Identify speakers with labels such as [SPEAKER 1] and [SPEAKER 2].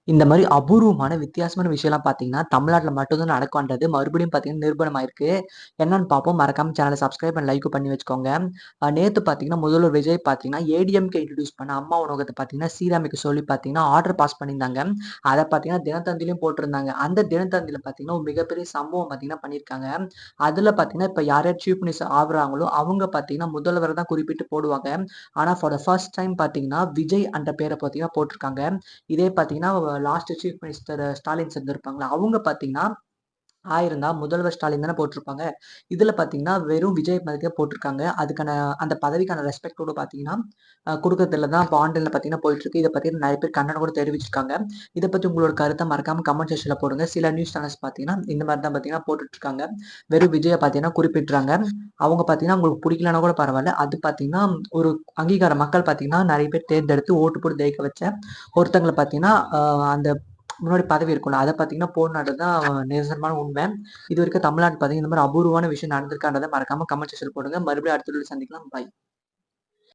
[SPEAKER 1] இந்த மாரி அபூர்வமான வித்தியாசமான விஷயம்லாம் பார்த்தீங்கன்னா, தமிழ்நாட்டுல மட்டும் தான் நடக்கும்ன்றது மறுபடியும் பார்த்தீங்கன்னா நிரூபணம் ஆயிருக்கு. என்னன்னு பார்ப்போம். மறக்காம சேனல சப்ஸ்கிரைப் அண்ட் லைக்கும் பண்ணி வச்சுக்கோங்க. நேத்து பார்த்தீங்கன்னா, முதல்வர் விஜய் பார்த்தீங்கன்னா, ஏடிஎம்கே இன்ட்ரோடியூஸ் பண்ண அம்மா உணவகத்த பார்த்தீங்கன்னா, சீரமைக்க சொல்லி பார்த்தீங்கன்னா, ஆர்டர் பாஸ் பண்ணியிருந்தாங்க. அத பார்த்தீங்கன்னா, தினத்தந்திலயும் போட்டிருந்தாங்க. அந்த தினத்தந்தில பார்த்தீங்கன்னா, ஒரு மிகப்பெரிய சம்பவம் பார்த்தீங்கன்னா பண்ணியிருக்காங்க. அதுல பார்த்தீங்கன்னா, இப்ப யார் யார் சீஃப் மினிஸ்டர் ஆகுறாங்களோ, அவங்க பார்த்தீங்கன்னா, முதல்வர தான் குறிப்பிட்டு போடுவாங்க. ஆனா, ஃபார் த ஃபர்ஸ்ட் டைம் பார்த்தீங்கன்னா, விஜய் என்ற பேர பார்த்தீங்கன்னா போட்டிருக்காங்க. இதே பார்த்தீங்கன்னா, last chief minister Stalin sir இருப்பாங்கல்ல, அவங்க பார்த்தீங்கன்னா, ஆயிருந்தா முதல்வர் ஸ்டாலின் தானே போட்டிருப்பாங்க. இதுல பார்த்தீங்கன்னா, வெறும் விஜய் மாதிரியே போட்டிருக்காங்க. அதுக்கான அந்த பதவிக்கான ரெஸ்பெக்ட்டோட பார்த்தீங்கன்னா, குடுக்கறதில்ல தான் இப்ப ஆன்லைன்ல பார்த்தீங்கன்னா போயிட்டுருக்கு. இத பத்தி நெறைய பேர் கண்டனம் கூட தெரிவிச்சிருக்காங்க. இத பத்தி உங்களோட கருத்த மறக்காம கமெண்ட் செக்ஷன்ல போடுங்க. சில நியூஸ் சேனல்ஸ் பார்த்தீங்கன்னா, இந்த மாரி தான் பார்த்தீங்கன்னா போட்டுட்டு இருக்காங்க. வெறும் விஜய பார்த்தீங்கன்னா குறிப்பிட்றாங்க. அவங்க பார்த்தீங்கன்னா, உங்களுக்கு புடிக்கலன்னா கூட பரவால்ல. அது பார்த்தீங்கன்னா, ஒரு அங்கீகாரம் மக்கள் பார்த்தீங்கன்னா, நெறைய பேர் தேர்ந்தெடுத்து ஓட்டு போட்டு ஜெயிக்க வச்ச ஒருத்தங்கள பார்த்தீங்கன்னா, அந்த முன்னாடி பதவி இருக்கும்ல. அத பார்த்தீங்கன்னா போடுனது தான் நிதர்சனமான உண்மை. இதுவரைக்கும் தமிழ்நாட்டுல பார்த்தீங்கன்னா, இந்த மாரி அபூர்வமான விஷயம் நடந்திருக்கான்றத மறக்காம கமெண்ட் செக்ஷன்ல போடுங்க. மறுபடியும் அடுத்த வீடியோல சந்திக்கலாம். பாய்.